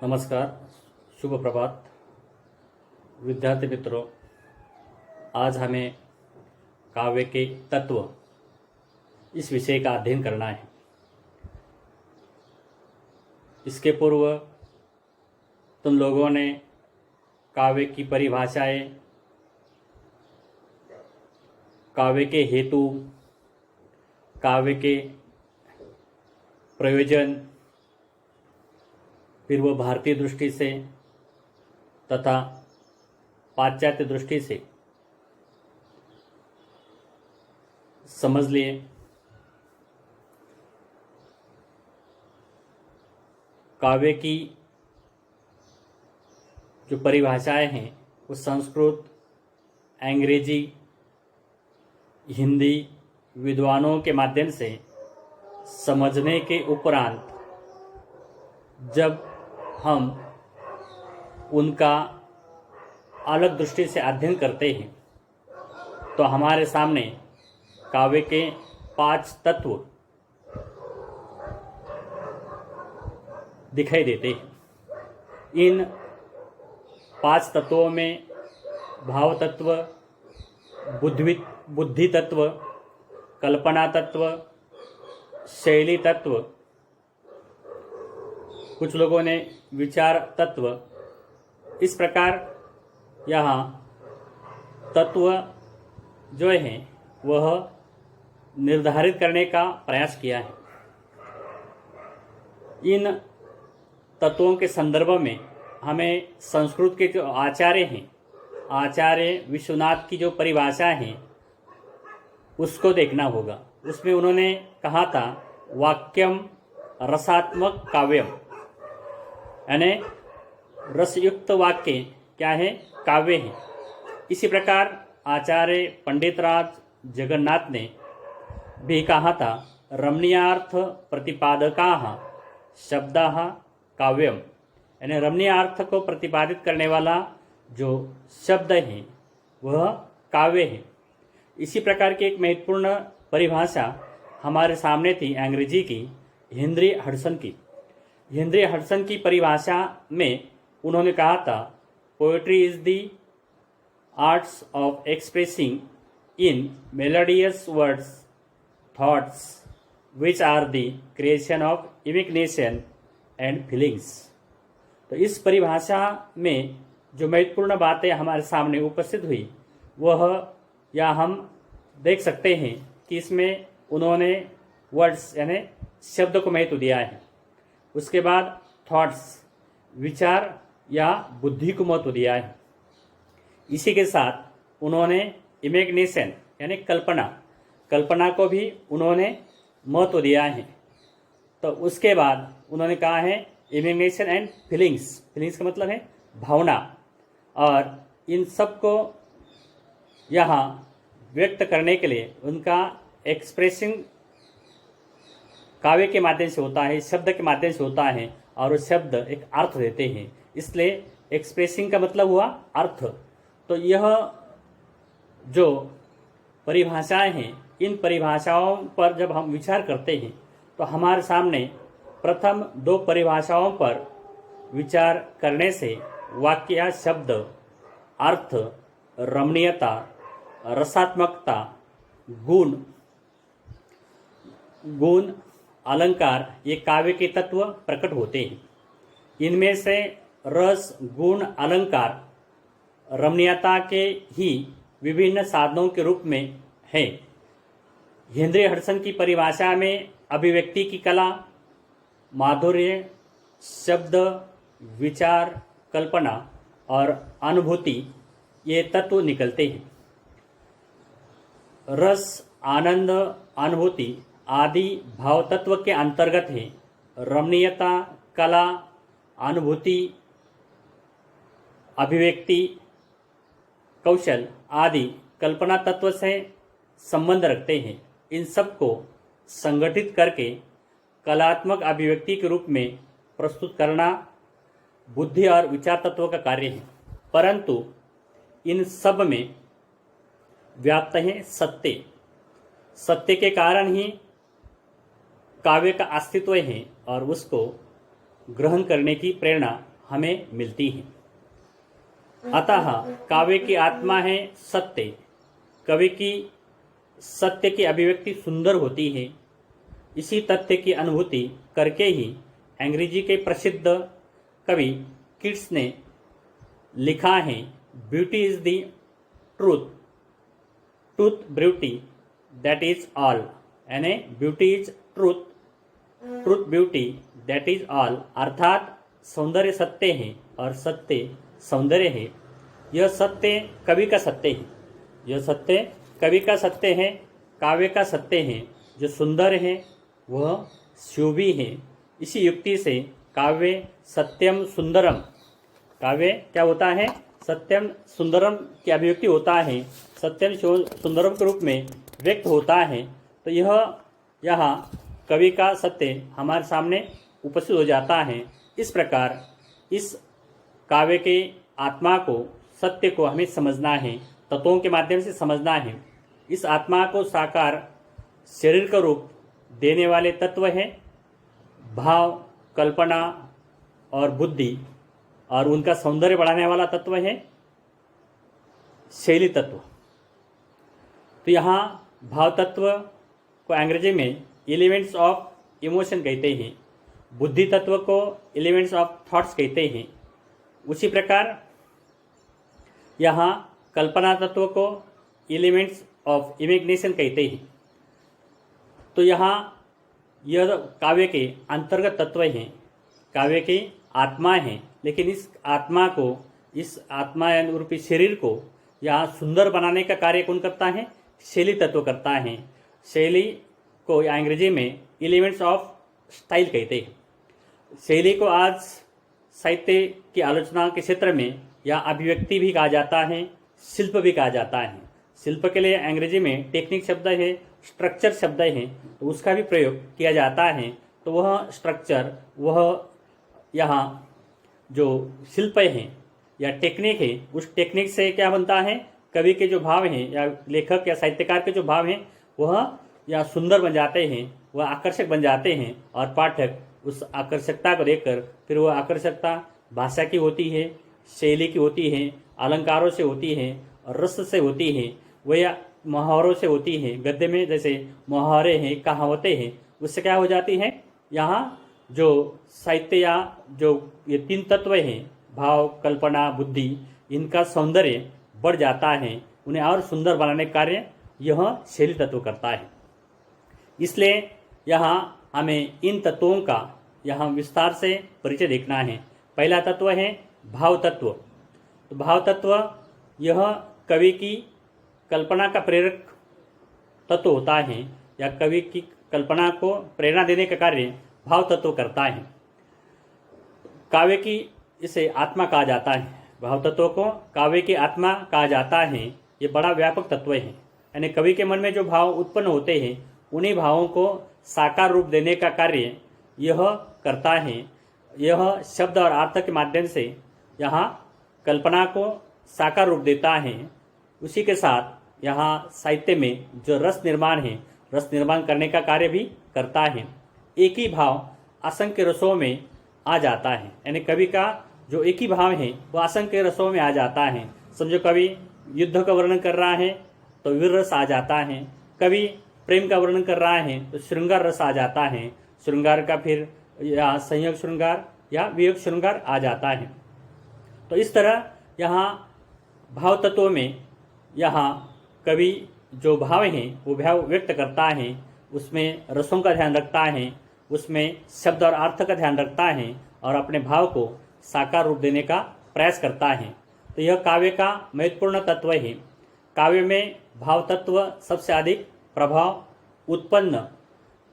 नमस्कार, शुभ प्रभात विद्यार्थी मित्रों। आज हमें काव्य के तत्व इस विषय का अध्ययन करना है। इसके पूर्व तुम लोगों ने काव्य की परिभाषाएं, काव्य के हेतु, काव्य के प्रयोजन, फिर वो भारतीय दृष्टि से तथा पाश्चात्य दृष्टि से समझ लिए। काव्य की जो परिभाषाएं हैं वो संस्कृत, अंग्रेजी, हिंदी विद्वानों के माध्यम से समझने के उपरांत जब हम उनका अलग दृष्टि से अध्ययन करते हैं तो हमारे सामने काव्य के 5 तत्व दिखाई देते हैं। इन 5 तत्वों में भाव तत्व, बुद्धि तत्व, कल्पना तत्व, शैली तत्व, कुछ लोगों ने विचार तत्व, इस प्रकार यहाँ तत्व जो है वह निर्धारित करने का प्रयास किया है। इन तत्वों के संदर्भ में हमें संस्कृत के जो आचार्य हैं, आचार्य विश्वनाथ की जो परिभाषा है उसको देखना होगा। उसमें उन्होंने कहा था वाक्यम रसात्मक काव्यम, यानी रसयुक्त वाक्य क्या है? काव्य है। इसी प्रकार आचार्य पंडितराज जगन्नाथ ने भी कहा था रमणीयार्थ प्रतिपादकाः शब्दाः काव्यम, यानी रमणीयार्थ को प्रतिपादित करने वाला जो शब्द है वह काव्य है। इसी प्रकार की एक महत्वपूर्ण परिभाषा हमारे सामने थी अंग्रेजी की हेनरी हडसन की। हेनरी हडसन की परिभाषा में उन्होंने कहा था poetry is the arts of expressing in melodious words thoughts which are the creation of imagination and feelings. तो इस परिभाषा में जो महत्वपूर्ण बातें हमारे सामने उपस्थित हुई वह या हम देख सकते हैं कि इसमें उन्होंने वर्ड्स यानी शब्द को महत्व दिया है। उसके बाद थॉट्स, विचार या बुद्धि को महत्व दिया है। इसी के साथ उन्होंने इमेजिनेशन यानी कल्पना को भी उन्होंने महत्व दिया है। तो उसके बाद उन्होंने कहा है इमेजिनेशन एंड फीलिंग्स का मतलब है भावना, और इन सब को यहाँ व्यक्त करने के लिए उनका एक्सप्रेसिंग काव्य के माध्यम से होता है, शब्द के माध्यम से होता है, और वो शब्द एक अर्थ देते हैं। इसलिए एक्सप्रेसिंग का मतलब हुआ अर्थ। तो यह जो परिभाषाएं हैं, इन परिभाषाओं पर जब हम विचार करते हैं तो हमारे सामने प्रथम 2 परिभाषाओं पर विचार करने से वाक्य या शब्द, अर्थ, रमणीयता, रसात्मकता, गुण, अलंकार, ये काव्य के तत्व प्रकट होते हैं। इनमें से रस, गुण, अलंकार रमणीयता के ही विभिन्न साधनों के रूप में है। हेनरी हडसन की परिभाषा में अभिव्यक्ति की कला, माधुर्य, शब्द, विचार, कल्पना और अनुभूति ये तत्व निकलते हैं। रस, आनंद, अनुभूति आदि भाव तत्व के अंतर्गत है। रमणीयता, कला, अनुभूति, अभिव्यक्ति, कौशल आदि कल्पना तत्व से संबंध रखते हैं। इन सब को संगठित करके कलात्मक अभिव्यक्ति के रूप में प्रस्तुत करना बुद्धि और विचार तत्व का कार्य है। परंतु इन सब में व्याप्त है सत्य के कारण ही काव्य का अस्तित्व है और उसको ग्रहण करने की प्रेरणा हमें मिलती है। अतः काव्य की आत्मा है सत्य। कवि की सत्य की अभिव्यक्ति सुंदर होती है। इसी तथ्य की अनुभूति करके ही अंग्रेजी के प्रसिद्ध कवि किट्स ने लिखा है, beauty is the truth, truth beauty that is all. यानी beauty is truth, truth beauty that is all. अर्थात सौंदर्य सत्य है और सत्य सौंदर्य है। यह सत्य कवि का सत्य है, यह सत्य कवि का सत्य है, काव्य का सत्य है। जो सुंदर है वह शिव भी है। इसी युक्ति से काव्य सत्यम सुंदरम, काव्य क्या होता है? सत्यम सुंदरम की अभिव्यक्ति होता है, सत्यम सुंदरम के रूप में व्यक्त होता है। तो यह यहाँ कवि का सत्य हमारे सामने उपस्थित हो जाता है। इस प्रकार इस काव्य के आत्मा को, सत्य को हमें समझना है, तत्वों के माध्यम से समझना है। इस आत्मा को साकार शरीर का रूप देने वाले तत्व हैं भाव, कल्पना और बुद्धि, और उनका सौंदर्य बढ़ाने वाला तत्व है शैली तत्व। तो यहाँ भाव तत्व को अंग्रेजी में एलिमेंट्स ऑफ इमोशन कहते हैं, बुद्धि तत्व को एलिमेंट्स ऑफ थॉट्स कहते हैं। उसी प्रकार यहाँ कल्पना तत्व को एलिमेंट्स ऑफ इमेजिनेशन कहते हैं। तो यहाँ यह काव्य के अंतर्गत तत्व हैं, काव्य की आत्मा है। लेकिन इस आत्मा को, इस आत्मा रूपी शरीर को यहाँ सुंदर बनाने का कार्य कौन करता है? शैली तत्व करता है। शैली को अंग्रेजी में एलिमेंट्स ऑफ स्टाइल कहते हैं। शैली को आज साहित्य की आलोचना के क्षेत्र में या अभिव्यक्ति भी कहा जाता है, शिल्प भी कहा जाता है। शिल्प के लिए अंग्रेजी में टेक्निक शब्द है, स्ट्रक्चर शब्द है, तो उसका भी प्रयोग किया जाता है। तो वह स्ट्रक्चर, वह यहाँ जो शिल्प है या टेक्निक है, उस टेक्निक से क्या बनता है? कवि के जो भाव हैं या लेखक या साहित्यकार के जो भाव हैं वह या सुंदर बन जाते हैं, वह आकर्षक बन जाते हैं, और पाठक उस आकर्षकता को देखकर फिर वह आकर्षकता भाषा की होती है, शैली की होती है, अलंकारों से होती है, और रस से होती है, वह मुहावरों से होती है। गद्य में जैसे मुहावरे हैं, कहावतें हैं, उससे क्या हो जाती है? यहाँ जो साहित्य या जो ये तीन तत्व हैं भाव, कल्पना, बुद्धि, इनका सौंदर्य बढ़ जाता है। उन्हें और सुंदर बनाने का कार्य यह शैली तत्व करता है। इसलिए यहाँ हमें इन तत्वों का यहाँ विस्तार से परिचय देखना है। पहला तत्व है भाव तत्व। तो भाव तत्व यह कवि की कल्पना का प्रेरक तत्व होता है, या कवि की कल्पना को प्रेरणा देने का कार्य भाव तत्व करता है। काव्य की इसे आत्मा कहा जाता है, भाव तत्व को काव्य की आत्मा कहा जाता है। ये बड़ा व्यापक तत्व है, यानी कवि के मन में जो भाव उत्पन्न होते हैं उन्हीं भावों को साकार रूप देने का कार्य यह करता है। यह शब्द और अर्थ के माध्यम से यहाँ कल्पना को साकार रूप देता है। उसी के साथ यहाँ साहित्य में जो रस निर्माण है, रस निर्माण करने का कार्य भी करता है। एक ही भाव असंख्य रसों में आ जाता है, यानी कवि का जो एक ही भाव है वह असंख्य रसों में आ जाता है। समझो कवि युद्ध का वर्णन कर रहा है तो वीर रस आ जाता है, कवि प्रेम का वर्णन कर रहा है तो श्रृंगार रस आ जाता है, श्रृंगार का फिर या संयोग श्रृंगार या वियोग श्रृंगार आ जाता है। तो इस तरह यहाँ भाव तत्वों में यहाँ कवि जो भाव हैं वो भाव व्यक्त करता है, उसमें रसों का ध्यान रखता है, उसमें शब्द और अर्थ का ध्यान रखता है और अपने भाव को साकार रूप देने का प्रयास करता है। तो यह काव्य का महत्वपूर्ण तत्व है। काव्य में भाव तत्व सबसे अधिक प्रभाव उत्पन्न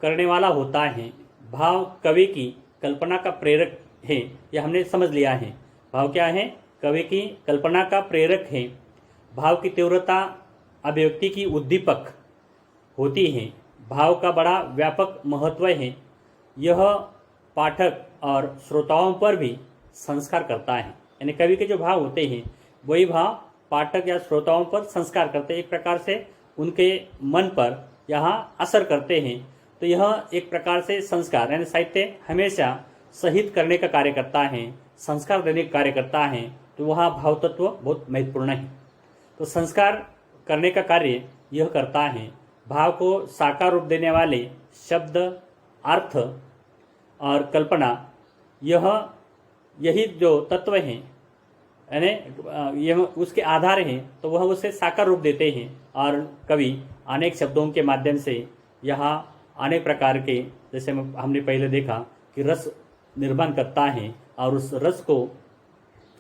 करने वाला होता है। भाव कवि की कल्पना का प्रेरक है, यह हमने समझ लिया है। भाव क्या है? कवि की कल्पना का प्रेरक है। भाव की तीव्रता अभिव्यक्ति की उद्दीपक होती है। भाव का बड़ा व्यापक महत्व है। यह पाठक और श्रोताओं पर भी संस्कार करता है, यानी कवि के जो भाव होते हैं वही भाव पाठक या श्रोताओं पर संस्कार करते हैं, एक प्रकार से उनके मन पर यहाँ असर करते हैं। तो यह एक प्रकार से संस्कार, यानी साहित्य हमेशा सहित करने का कार्य करता है, संस्कार देने का कार्य करता है, तो वहाँ भाव तत्व बहुत महत्वपूर्ण है। तो संस्कार करने का कार्य यह करता है, भाव को साकार रूप देने वाले शब्द, अर्थ और कल्पना, यही जो तत्व हैं, यानी यह उसके आधार हैं, तो वह उसे साकार रूप देते हैं। और कवि अनेक शब्दों के माध्यम से यहाँ अनेक प्रकार के, जैसे हमने पहले देखा कि रस निर्माण करता है, और उस रस को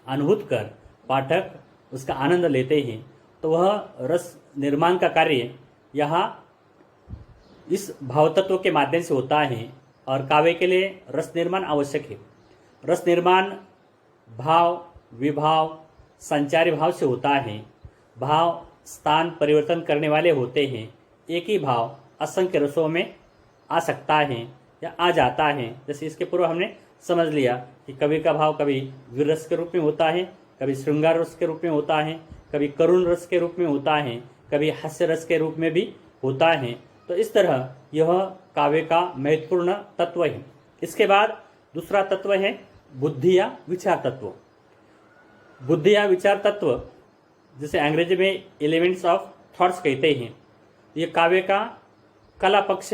अनुभूत कर पाठक उसका आनंद लेते हैं। तो वह रस निर्माण का कार्य यहाँ इस भाव तत्व के माध्यम से होता है। और काव्य के लिए रस निर्माण आवश्यक है। रस निर्माण भाव, विभाव, संचारी भाव से होता है। भाव स्थान परिवर्तन करने वाले होते हैं। एक ही भाव असंख्य रसों में आ सकता है या आ जाता है। जैसे इसके पूर्व हमने समझ लिया कि कवि का भाव कभी वीर रस के रूप में होता है, कभी श्रृंगार रस के रूप में होता है, कभी करुण रस के रूप में होता है, कभी हास्य रस के रूप में भी होता है। तो इस तरह यह काव्य का महत्वपूर्ण तत्व है। इसके बाद दूसरा तत्व है बुद्धि या विचार तत्व। बुद्धि या विचार तत्व, जिसे अंग्रेजी में एलिमेंट्स ऑफ थॉट्स कहते हैं, ये काव्य का कला पक्ष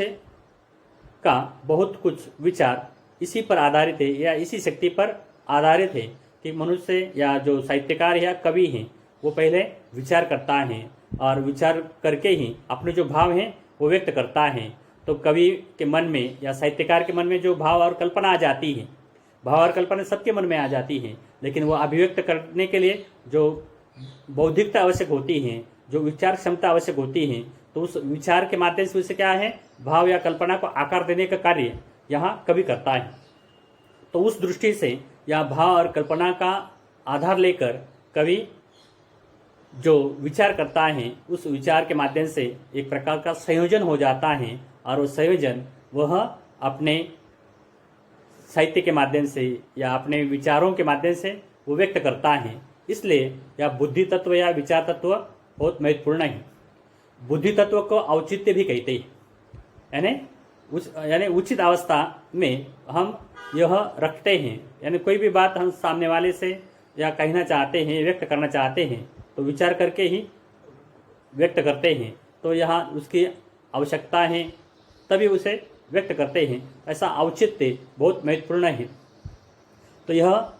का बहुत कुछ विचार इसी पर आधारित है या इसी शक्ति पर आधारित है कि मनुष्य या जो साहित्यकार या कवि हैं वो पहले विचार करता है और विचार करके ही अपने जो भाव हैं वो व्यक्त करता है। तो कवि के मन में या साहित्यकार के मन में जो भाव और कल्पना आ जाती है, भाव और कल्पना सबके मन में आ जाती है, लेकिन वो अभिव्यक्त करने के लिए जो बौद्धिकता आवश्यक होती है, जो विचार क्षमता आवश्यक होती है, तो उस विचार के माध्यम से उसे क्या है, भाव या कल्पना को आकार देने का कार्य यहाँ कवि करता है। तो उस दृष्टि से या भाव और कल्पना का आधार लेकर कवि जो विचार करता है, उस विचार के माध्यम से एक प्रकार का संयोजन हो जाता है, और वो संयोजन वह अपने साहित्य के माध्यम से या अपने विचारों के माध्यम से वो व्यक्त करता है। इसलिए यह बुद्धि तत्व या विचार तत्व बहुत महत्वपूर्ण है। बुद्धि तत्व को औचित्य भी कहते हैं, यानी उचित अवस्था में हम यह रखते हैं, यानी कोई भी बात हम सामने वाले से या कहना चाहते हैं, व्यक्त करना चाहते हैं, तो विचार करके ही व्यक्त करते हैं। तो यहाँ उसकी आवश्यकता है, तभी उसे व्यक्त करते हैं। ऐसा औचित्य बहुत महत्वपूर्ण है। तो यह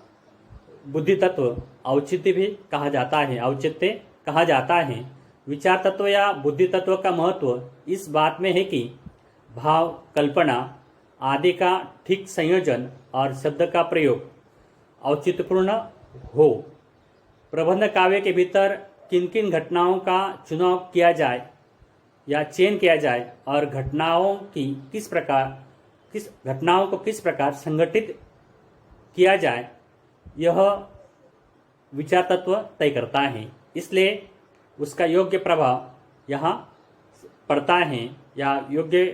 बुद्धि तत्व औचित्य भी कहा जाता है, औचित्य कहा जाता है। विचार तत्व या बुद्धि तत्व का महत्व इस बात में है कि भाव, कल्पना आदि का ठीक संयोजन और शब्द का प्रयोग औचित्यपूर्ण हो। प्रबंध काव्य के भीतर किन किन घटनाओं का चुनाव किया जाए या चयन किया जाए और घटनाओं को किस प्रकार संगठित किया जाए, यह विचार तत्व तय करता है। इसलिए उसका योग्य प्रभाव यहाँ पड़ता है या योग्य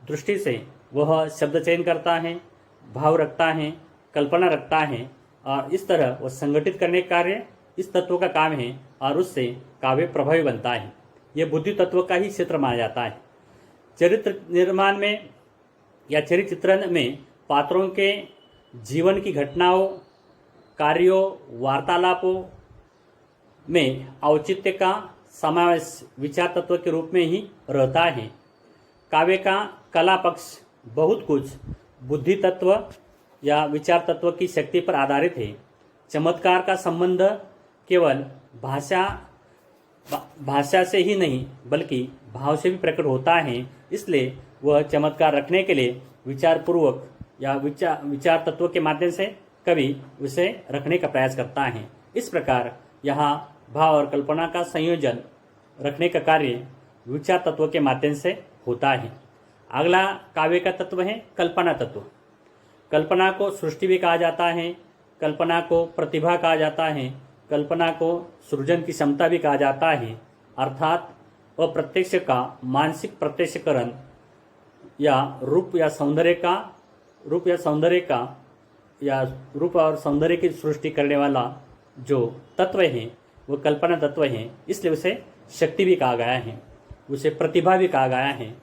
दृष्टि से वह शब्द चयन करता है, भाव रखता है, कल्पना रखता है, और इस तरह वह संगठित करने का कार्य इस तत्व का काम है, और उससे काव्य प्रभावी बनता है। यह बुद्धि तत्व का ही क्षेत्र माना जाता है। चरित्र निर्माण में या चरित्र चित्रण में पात्रों के जीवन की घटनाओं, कार्यों, वार्तालापों में औचित्य का समावेश विचार तत्व के रूप में ही रहता है। काव्य का कला पक्ष बहुत कुछ बुद्धि तत्व या विचार तत्व की शक्ति पर आधारित है। चमत्कार का संबंध केवल भाषा से ही नहीं बल्कि भाव से भी प्रकट होता है। इसलिए वह चमत्कार रखने के लिए विचारपूर्वक या विचार तत्व के माध्यम से कवि उसे रखने का प्रयास करता है। इस प्रकार यहाँ भाव और कल्पना का संयोजन रखने का कार्य विचार तत्व के माध्यम से होता है। अगला काव्य का तत्व है कल्पना तत्व। कल्पना को सृष्टि भी कहा जाता है, कल्पना को प्रतिभा कहा जाता है, कल्पना को सृजन की क्षमता भी कहा जाता है। अर्थात अप्रत्यक्ष का मानसिक प्रत्यक्षकरण या रूप और सौंदर्य की सृष्टि करने वाला जो तत्व है वो कल्पना तत्व है। इसलिए उसे शक्ति भी कहा गया है, उसे प्रतिभा भी कहा गया है।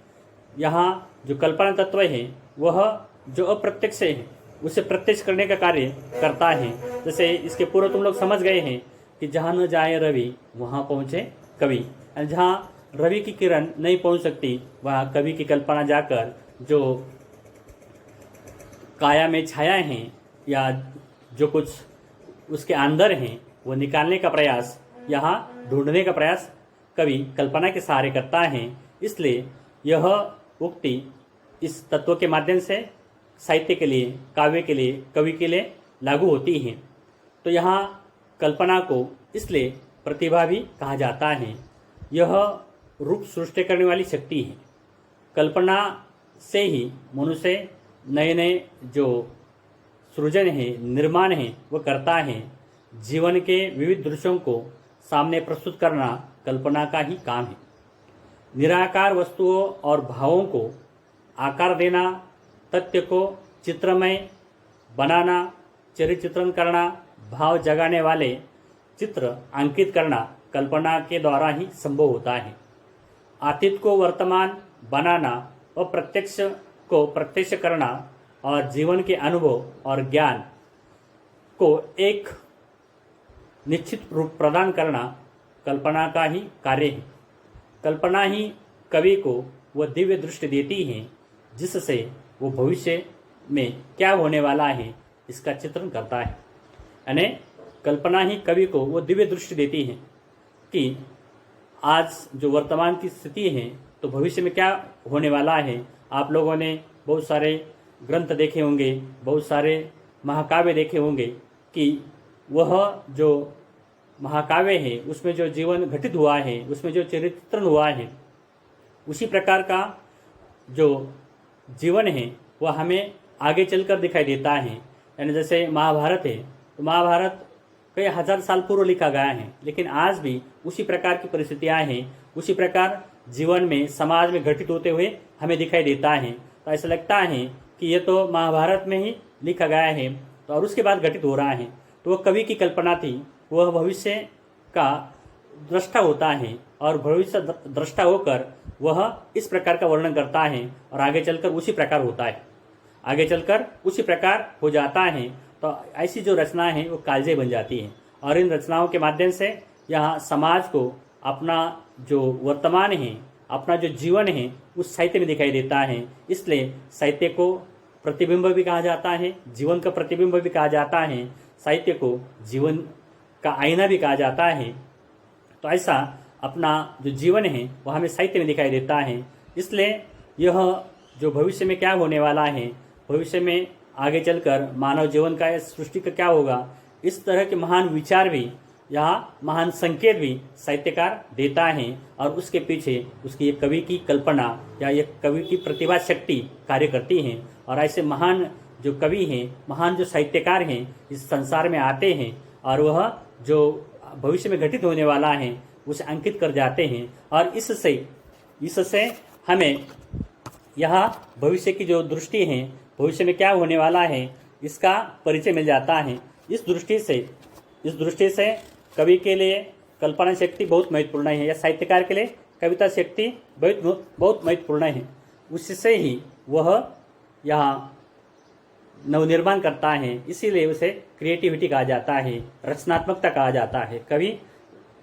यहाँ जो कल्पना तत्व है वह जो अप्रत्यक्ष है, उसे प्रत्यक्ष करने का कार्य करता है। जैसे इसके पूर्व तुम लोग समझ गए हैं कि जहाँ न जाए रवि वहाँ पहुँचे कवि। जहाँ रवि की किरण नहीं पहुँच सकती वहाँ कवि की कल्पना जाकर जो काया में छाया हैं या जो कुछ उसके अंदर हैं वो निकालने का प्रयास, यहाँ ढूंढने का प्रयास कवि कल्पना के सहारे करता है। इसलिए यह उक्ति इस तत्व के माध्यम से साहित्य के लिए, काव्य के लिए, कवि के लिए लागू होती है। तो यहाँ कल्पना को इसलिए प्रतिभा भी कहा जाता है। यह रूप सृष्टि करने वाली शक्ति है। कल्पना से ही मनुष्य नए नए जो सृजन है, निर्माण है, वो करता है। जीवन के विविध दृश्यों को सामने प्रस्तुत करना कल्पना का ही काम है। निराकार वस्तुओं और भावों को आकार देना, तथ्य को चित्रमय बनाना, चरित्र चित्रण करना, भाव जगाने वाले चित्र अंकित करना कल्पना के द्वारा ही संभव होता है। अतीत को वर्तमान बनाना और प्रत्यक्ष को प्रत्यक्ष करना और जीवन के अनुभव और ज्ञान को एक निश्चित रूप प्रदान करना कल्पना का ही कार्य है। कल्पना ही कवि को वह दिव्य दृष्टि देती है जिससे वो भविष्य में क्या होने वाला है इसका चित्रण करता है। यानी कल्पना ही कवि को वो दिव्य दृष्टि देती है कि आज जो वर्तमान की स्थिति है तो भविष्य में क्या होने वाला है। आप लोगों ने बहुत सारे ग्रंथ देखे होंगे, बहुत सारे महाकाव्य देखे होंगे कि वह जो महाकाव्य है उसमें जो जीवन घटित हुआ है, उसमें जो चरित्रण हुआ है, उसी प्रकार का जो जीवन है वह हमें आगे चलकर दिखाई देता है। यानी जैसे महाभारत है तो महाभारत कई हजार साल पूर्व लिखा गया है, लेकिन आज भी उसी प्रकार की परिस्थितियां हैं, उसी प्रकार जीवन में, समाज में घटित होते हुए हमें दिखाई देता है। तो ऐसा लगता है कि ये तो महाभारत में ही लिखा गया है तो और उसके बाद घटित हो रहा है। तो वह कवि की कल्पना थी, वह भविष्य का दृष्टा होता है और भविष्य दृष्टा होकर वह इस प्रकार का वर्णन करता है और आगे चलकर उसी प्रकार होता है, आगे चलकर उसी प्रकार हो जाता है। तो ऐसी जो रचनाएं हैं वो कालजयी बन जाती हैं और इन रचनाओं के माध्यम से यहाँ समाज को अपना जो वर्तमान है, अपना जो जीवन है उस साहित्य में दिखाई देता है। इसलिए साहित्य को प्रतिबिंब भी कहा जाता है, जीवन का प्रतिबिंब भी कहा जाता है, साहित्य को जीवन का आईना भी कहा जाता है। तो ऐसा अपना जो जीवन है वह हमें साहित्य में दिखाई देता है। इसलिए यह जो भविष्य में क्या होने वाला है, भविष्य में आगे चलकर मानव जीवन का, सृष्टि का क्या होगा, इस तरह के महान विचार भी, यहाँ महान संकेत भी साहित्यकार देता है और उसके पीछे उसकी एक कवि की कल्पना या एक कवि की प्रतिभा शक्ति कार्य करती है। और ऐसे महान जो कवि हैं, महान जो साहित्यकार हैं इस संसार में आते हैं और वह जो भविष्य में घटित होने वाला है उसे अंकित कर जाते हैं और इससे हमें यहाँ भविष्य की जो दृष्टि है, भविष्य में क्या होने वाला है इसका परिचय मिल जाता है। इस दृष्टि से कवि के लिए कल्पना शक्ति बहुत महत्वपूर्ण है या साहित्यकार के लिए कविता शक्ति बहुत महत्वपूर्ण है। उससे ही वह यहाँ नवनिर्माण करता है, इसीलिए उसे क्रिएटिविटी कहा जाता है, रचनात्मकता कहा जाता है। कवि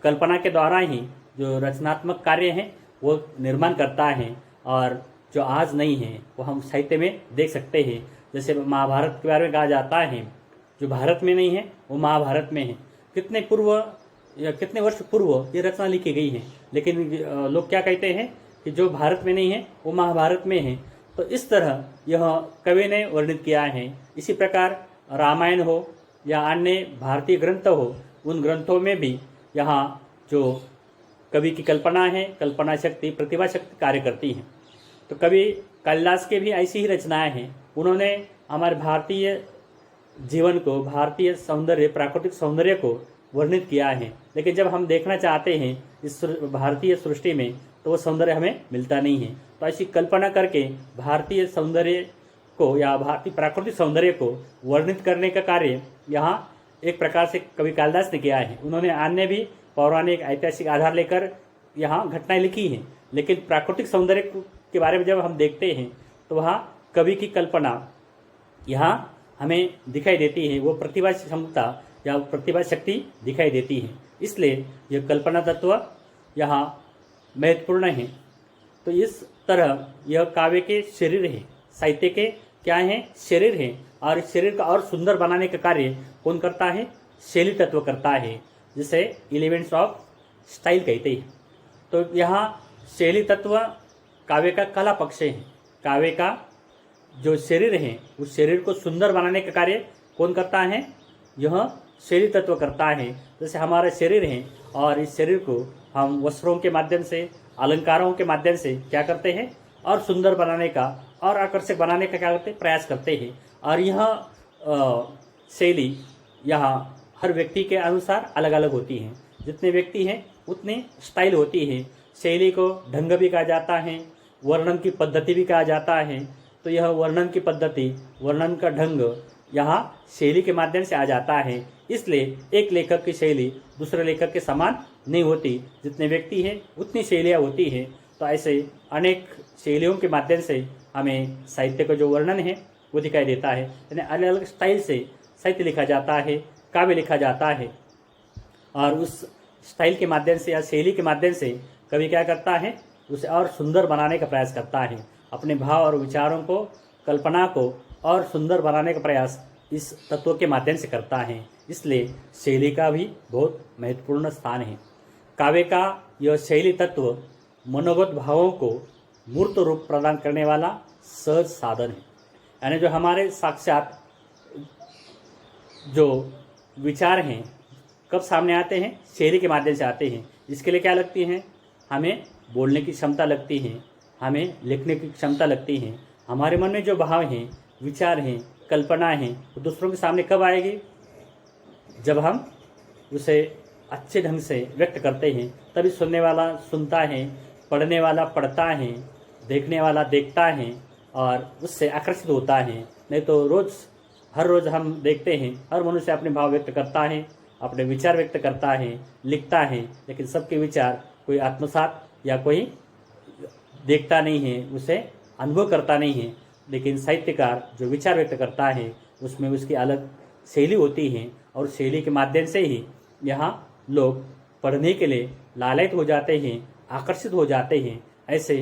कल्पना के द्वारा ही जो रचनात्मक कार्य है वो निर्माण करता है और जो आज नहीं है वो हम साहित्य में देख सकते हैं। जैसे महाभारत के बारे में कहा जाता है, जो भारत में नहीं है वो महाभारत में है। कितने वर्ष पूर्व ये रचना लिखी गई है, लेकिन लोग क्या कहते हैं कि जो भारत में नहीं है वो महाभारत में है। तो इस तरह यह कवि ने वर्णित किया है। इसी प्रकार रामायण हो या अन्य भारतीय ग्रंथ हो, उन ग्रंथों में भी यहाँ जो कवि की कल्पना है, कल्पना शक्ति, प्रतिभा शक्ति कार्य करती है। तो कवि कालिदास के भी ऐसी ही रचनाएं हैं। उन्होंने हमारे भारतीय जीवन को, भारतीय सौंदर्य, प्राकृतिक सौंदर्य को वर्णित किया है, लेकिन जब हम देखना चाहते हैं इस भारतीय सृष्टि में तो वो सौंदर्य हमें मिलता नहीं है। तो ऐसी कल्पना करके भारतीय सौंदर्य को या भारतीय प्राकृतिक सौंदर्य को वर्णित करने का कार्य यहाँ एक प्रकार से कवि कालिदास ने किया है। उन्होंने अन्य भी पौराणिक ऐतिहासिक आधार लेकर यहाँ घटनाएं लिखी हैं, लेकिन प्राकृतिक सौंदर्य के बारे में जब हम देखते हैं तो वहाँ कवि की कल्पना यहाँ हमें दिखाई देती है, वो प्रतिभा क्षमता या प्रतिभा शक्ति दिखाई देती है। इसलिए यह कल्पना तत्व यहाँ महत्वपूर्ण है। तो इस तरह यह काव्य के शरीर है, साहित्य के क्या है, शरीर है। और इस शरीर का और सुंदर बनाने का कार्य कौन करता है, शैली तत्व करता है, जिसे एलिमेंट्स ऑफ स्टाइल कहते हैं। तो यहाँ शैली तत्व काव्य का कला पक्ष है। काव्य का जो शरीर है उस शरीर को सुंदर बनाने का कार्य कौन करता है, यह शैली तत्व करता है। जैसे हमारा शरीर है और इस शरीर को हम वस्त्रों के माध्यम से, अलंकारों के माध्यम से क्या करते हैं, और सुंदर बनाने का और आकर्षक बनाने का क्या करते हैं, प्रयास करते हैं। और यह शैली यहाँ हर व्यक्ति के अनुसार अलग अलग होती है। जितने व्यक्ति हैं उतनी स्टाइल होती है। शैली को ढंग भी कहा जाता है, वर्णन की पद्धति भी कहा जाता है। तो यह वर्णन की पद्धति, वर्णन का ढंग यहाँ शैली के माध्यम से आ जाता है। इसलिए एक लेखक की शैली दूसरे लेखक के समान नहीं होती। जितने व्यक्ति हैं उतनी शैलियाँ होती हैं। तो ऐसे अनेक शैलियों के माध्यम से हमें साहित्य का जो वर्णन है वो दिखाई देता है। यानी अलग अलग स्टाइल से साहित्य लिखा जाता है, काव्य लिखा जाता है। और उस स्टाइल के माध्यम से या शैली के माध्यम से कवि क्या करता है, उसे और सुंदर बनाने का प्रयास करता है। अपने भाव और विचारों को, कल्पना को और सुंदर बनाने का प्रयास इस तत्व के माध्यम से करता है। इसलिए शैली का भी बहुत महत्वपूर्ण स्थान है। काव्य का यह शैली तत्व मनोगत भावों को मूर्त रूप प्रदान करने वाला सहज साधन है। यानी जो हमारे साक्षात जो विचार हैं कब सामने आते हैं, शैली के माध्यम से आते हैं। इसके लिए क्या लगती है, हमें बोलने की क्षमता लगती है, हमें लिखने की क्षमता लगती है। हमारे मन में जो भाव हैं, विचार हैं, कल्पना हैं, वो दूसरों के सामने कब आएगी, जब हम उसे अच्छे ढंग से व्यक्त करते हैं। तभी सुनने वाला सुनता है, पढ़ने वाला पढ़ता है, देखने वाला देखता है और उससे आकर्षित होता है। नहीं तो हर रोज़ हम देखते हैं हर मनुष्य अपने भाव व्यक्त करता है, अपने विचार व्यक्त करता है, लिखता है, लेकिन सबके विचार कोई आत्मसात या कोई देखता नहीं है, उसे अनुभव करता नहीं है। लेकिन साहित्यकार जो विचार व्यक्त करता है उसमें उसकी अलग शैली होती है और शैली के माध्यम से ही यहाँ लोग पढ़ने के लिए लालायित हो जाते हैं, आकर्षित हो जाते हैं। ऐसे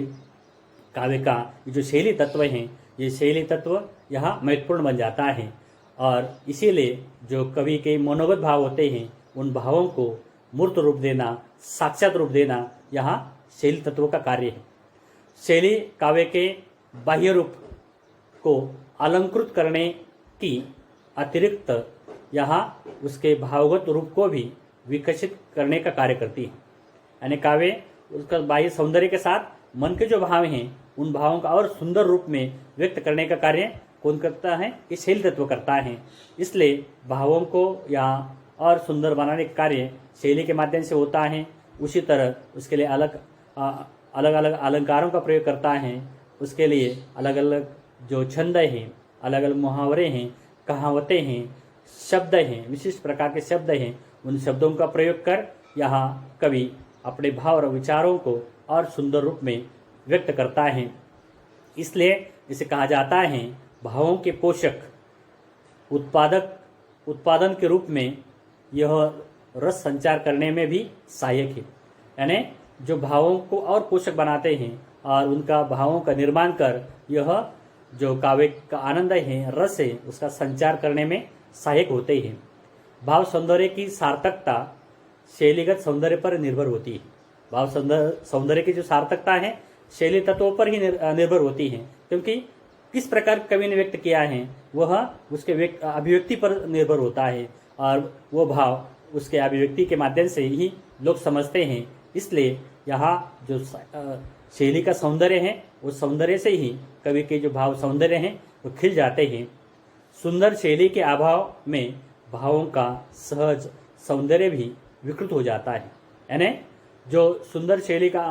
काव्य का जो शैली तत्व हैं, ये शैली तत्व यहाँ महत्वपूर्ण बन जाता है। और इसीलिए जो कवि के मनोगत भाव होते हैं उन भावों को मूर्त रूप देना, साक्षात रूप देना यहाँ शैली तत्व का कार्य है। शैली काव्य के बाह्य रूप को अलंकृत करने की अतिरिक्त यहाँ उसके भावगत रूप को भी विकसित करने का कार्य करती है। यानी काव्य उसका बाह्य सौंदर्य के साथ मन के जो भाव हैं उन भावों का और सुंदर रूप में व्यक्त करने का कार्य कौन करता है, ये शैली तत्व करता है। इसलिए भावों को यहाँ और सुंदर बनाने का कार्य शैली के माध्यम से होता है। उसी तरह उसके लिए अलग अलग अलंकारों का प्रयोग करता है। उसके लिए अलग अलग जो छंद हैं, अलग अलग मुहावरे हैं, कहावतें हैं, शब्द हैं, विशिष्ट प्रकार के शब्द हैं, उन शब्दों का प्रयोग कर यहाँ कवि अपने भाव और विचारों को और सुंदर रूप में व्यक्त करता है। इसलिए इसे कहा जाता है भावों के पोषक उत्पादन के रूप में यह रस संचार करने में भी सहायक है। यानी जो भावों को और पोषक बनाते हैं और उनका भावों का निर्माण कर यह जो काव्य का आनंद है, रस है, उसका संचार करने में सहायक होते हैं। भाव सौंदर्य की सार्थकता शैलीगत सौंदर्य पर निर्भर होती है। भाव सौंदर्य की जो सार्थकता है शैली तत्वों पर ही निर्भर होती है, क्योंकि किस प्रकार कवि ने व्यक्त किया है वह उसके अभिव्यक्ति पर निर्भर होता है और वो भाव उसके अभिव्यक्ति के माध्यम से ही लोग समझते हैं। इसलिए यहाँ जो शैली का सौंदर्य है उस सौंदर्य से ही कवि के जो भाव सौंदर्य हैं वो खिल जाते हैं। सुंदर शैली के अभाव में भावों का सहज सौंदर्य भी विकृत हो जाता है। यानी जो सुंदर शैली का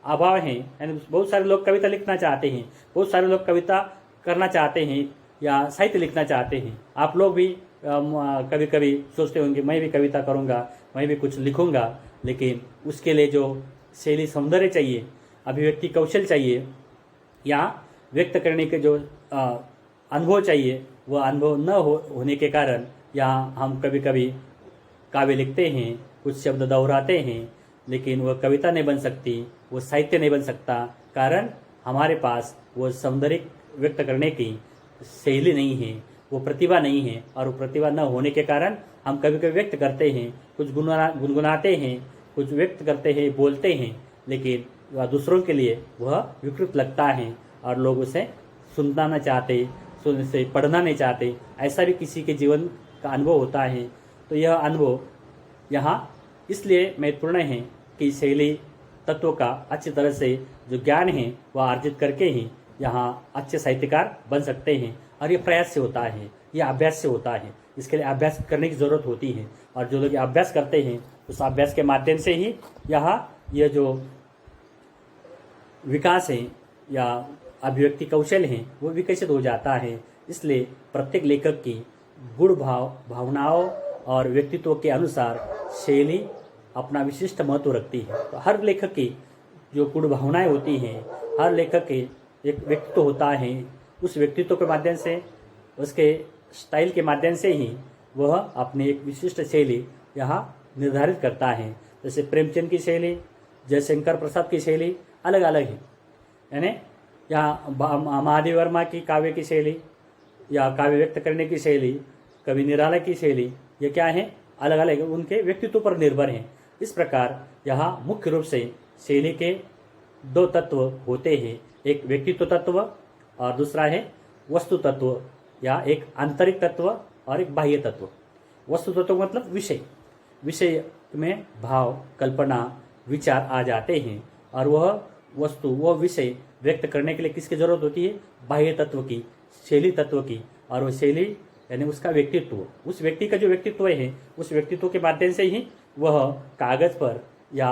अभाव है, यानी बहुत सारे लोग कविता लिखना चाहते हैं, बहुत सारे लोग कविता करना चाहते हैं या साहित्य लिखना चाहते हैं। आप लोग भी कभी कभी सोचते होंगे मैं भी कविता करूँगा, मैं भी कुछ लिखूँगा, लेकिन उसके लिए जो शैली सौंदर्य चाहिए, अभिव्यक्ति कौशल चाहिए या व्यक्त करने के जो अनुभव चाहिए वह अनुभव न होने के कारण यहाँ हम कभी कभी काव्य लिखते हैं, कुछ शब्द दोहराते हैं, लेकिन वह कविता नहीं बन सकती, वो साहित्य नहीं बन सकता। कारण हमारे पास वो सौंदर्य व्यक्त करने की शैली नहीं है, वो प्रतिभा नहीं है। और वो प्रतिभा न होने के कारण हम कभी कभी व्यक्त करते हैं, कुछ गुनगुनाते हैं, कुछ व्यक्त करते हैं, बोलते हैं, लेकिन वह दूसरों के लिए वह विकृत लगता है और लोग उसे सुनना न चाहते, से पढ़ना नहीं चाहते। ऐसा भी किसी के जीवन का अनुभव होता है। तो यह अनुभव यहाँ इसलिए महत्वपूर्ण है कि शैली तत्व का अच्छी तरह से जो ज्ञान है वह अर्जित करके ही यहाँ अच्छे साहित्यकार बन सकते हैं। और ये प्रयास से होता है, ये अभ्यास से होता है। इसके लिए अभ्यास करने की ज़रूरत होती है। और जो लोग अभ्यास करते हैं उस अभ्यास के माध्यम से ही यहाँ यह जो विकास है या अभिव्यक्ति कौशल है वो विकसित हो जाता है। इसलिए प्रत्येक लेखक की गुण भावनाओं और व्यक्तित्व के अनुसार शैली अपना विशिष्ट महत्व रखती है। तो हर लेखक की जो गुण भावनाएं होती हैं, हर लेखक के एक व्यक्तित्व होता है। उस व्यक्तित्व के माध्यम से, उसके स्टाइल के माध्यम से ही वह अपनी एक विशिष्ट शैली यहाँ निर्धारित करता है। जैसे प्रेमचंद की शैली, जयशंकर प्रसाद की शैली अलग अलग है। यानी यहाँ महादेव वर्मा की काव्य की शैली या काव्य व्यक्त करने की शैली, कवि निराला की शैली, ये क्या है, अलग अलग उनके व्यक्तित्व पर निर्भर हैं। इस प्रकार यहाँ मुख्य रूप से शैली के दो तत्व होते हैं, एक व्यक्तित्व तत्व और दूसरा है वस्तु तत्व या एक आंतरिक तत्व और एक बाह्य तत्व। वस्तु तत्व मतलब विषय, विषय में भाव, कल्पना, विचार आ जाते हैं और वह वस्तु, वह विषय व्यक्त करने के लिए किसकी जरूरत होती है, बाह्य तत्व की, शैली तत्व की। और वह शैली यानी उसका व्यक्तित्व, उस व्यक्ति का जो व्यक्तित्व है उस व्यक्तित्व के माध्यम से ही वह कागज पर या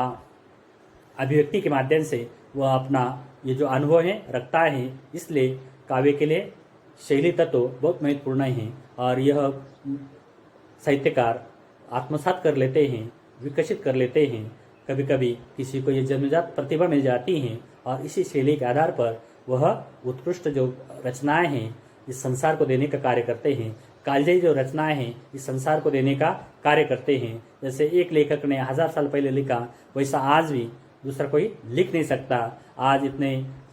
अभिव्यक्ति के माध्यम से वह अपना ये जो अनुभव है रखता है। इसलिए काव्य के लिए शैली तत्व बहुत महत्वपूर्ण है और यह साहित्यकार आत्मसात कर लेते हैं, विकसित कर लेते हैं। कभी कभी किसी को ये जन्मजात प्रतिभा मिल जाती है और इसी शैली के आधार पर वह उत्कृष्ट जो रचनाएं हैं इस संसार को देने का कार्य करते हैं। कालजयी जो रचनाएं हैं इस संसार को देने का कार्य करते हैं। जैसे एक लेखक ने 1000 साल पहले लिखा, वैसा आज भी दूसरा कोई लिख नहीं सकता। आज इतने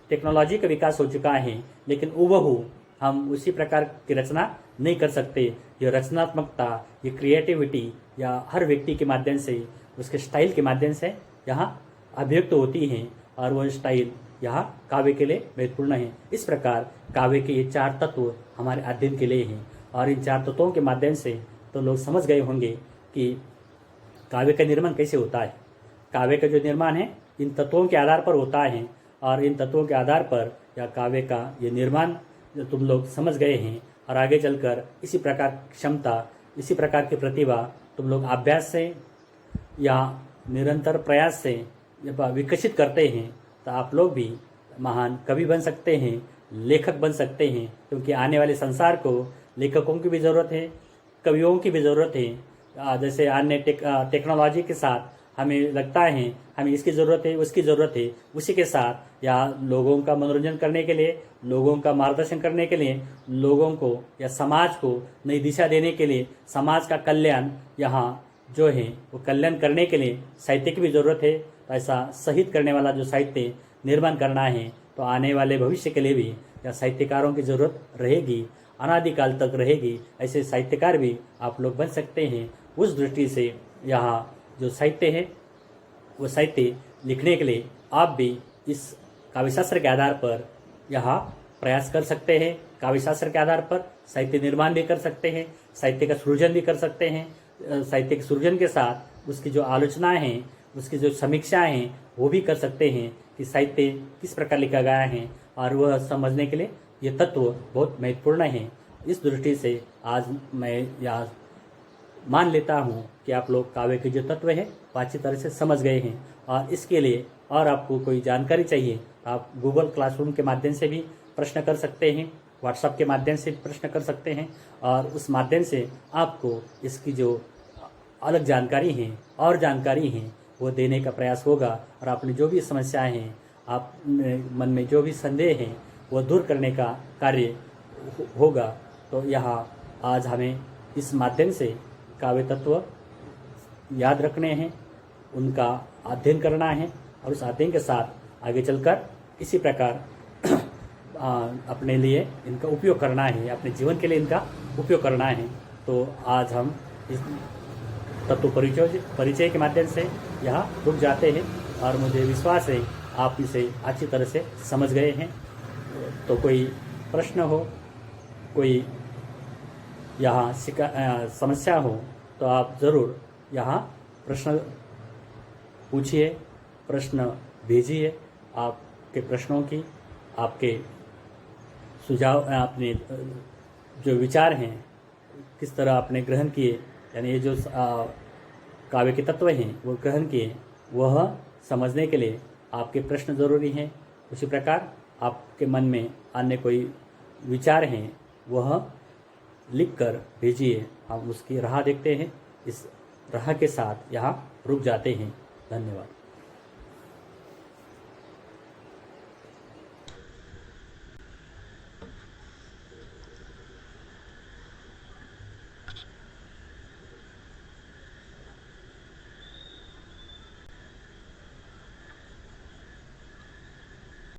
टेक्नोलॉजी का विकास हो चुका है, लेकिन हूबहू हम उसी प्रकार की रचना नहीं कर सकते। ये रचनात्मकता, ये क्रिएटिविटी या हर व्यक्ति के माध्यम से, उसके स्टाइल के माध्यम से यहाँ अभिव्यक्त होती है और वह स्टाइल यहाँ काव्य के लिए महत्वपूर्ण है। इस प्रकार काव्य के ये 4 तत्व हमारे अध्ययन के लिए हैं और इन 4 तत्वों के माध्यम से तो लोग समझ गए होंगे कि काव्य का निर्माण कैसे होता है। काव्य का जो निर्माण है इन तत्वों के आधार पर होता है और इन तत्वों के आधार पर या काव्य का ये निर्माण जो तुम लोग समझ गए हैं और आगे चलकर इसी प्रकार की क्षमता, इसी प्रकार की प्रतिभा तुम लोग अभ्यास से या निरंतर प्रयास से विकसित करते हैं तो आप लोग भी महान कवि बन सकते हैं, लेखक बन सकते हैं। क्योंकि आने वाले संसार को लेखकों की भी ज़रूरत है, कवियों की भी ज़रूरत है। जैसे अन्य टेक्नोलॉजी के साथ हमें लगता है हमें इसकी ज़रूरत है, उसकी ज़रूरत है, उसी के साथ या लोगों का मनोरंजन करने के लिए, लोगों का मार्गदर्शन करने के लिए, लोगों को या समाज को नई दिशा देने के लिए, समाज का कल्याण यहाँ जो है वो कल्याण करने के लिए साहित्य की भी ज़रूरत है। तो ऐसा शहीद करने वाला जो साहित्य निर्माण करना है तो आने वाले भविष्य के लिए भी या साहित्यकारों की ज़रूरत रहेगी, अनादिकाल तक रहेगी। ऐसे साहित्यकार भी आप लोग बन सकते हैं। उस दृष्टि से यहाँ जो साहित्य है वो साहित्य लिखने के लिए आप भी इस काव्यशास्त्र के आधार पर यहाँ प्रयास कर सकते हैं। काव्यशास्त्र के आधार पर साहित्य निर्माण भी कर सकते हैं, साहित्य का सृजन भी कर सकते हैं। साहित्य के सृजन के साथ उसकी जो आलोचनाएं हैं, उसकी जो समीक्षाएं हैं वो भी कर सकते हैं कि साहित्य किस प्रकार लिखा गया है और वह समझने के लिए ये तत्व बहुत महत्वपूर्ण है। इस दृष्टि से आज मैं यह मान लेता हूँ कि आप लोग काव्य के जो तत्व है वो अच्छी तरह से समझ गए हैं। और इसके लिए और आपको कोई जानकारी चाहिए आप गूगल क्लासरूम के माध्यम से भी प्रश्न कर सकते हैं, व्हाट्सएप के माध्यम से प्रश्न कर सकते हैं और उस माध्यम से आपको इसकी जो अलग जानकारी है और जानकारी है वो देने का प्रयास होगा। और अपनी जो भी समस्याएं हैं, आप मन में जो भी संदेह हैं वो दूर करने का कार्य होगा। तो यहाँ आज हमें इस माध्यम से काव्य तत्व याद रखने हैं, उनका अध्ययन करना है और उस अध्ययन के साथ आगे चलकर इसी प्रकार अपने लिए इनका उपयोग करना है, अपने जीवन के लिए इनका उपयोग करना है। तो आज हम इस तत्व परिचय के माध्यम से यहाँ रुक जाते हैं और मुझे विश्वास है आप इसे अच्छी तरह से समझ गए हैं। तो कोई प्रश्न हो, कोई यहाँ समस्या हो तो आप ज़रूर यहाँ प्रश्न पूछिए, प्रश्न भेजिए। आपके प्रश्नों की, आपके सुझाव, अपने जो विचार हैं किस तरह आपने ग्रहण किए, यानी ये जो काव्य के तत्व हैं वो ग्रहण किए, वह समझने के लिए आपके प्रश्न ज़रूरी हैं। उसी प्रकार आपके मन में अन्य कोई विचार हैं वह लिख कर भेजिए, हम उसकी राह देखते हैं। इस राह के साथ यहाँ रुक जाते हैं। धन्यवाद।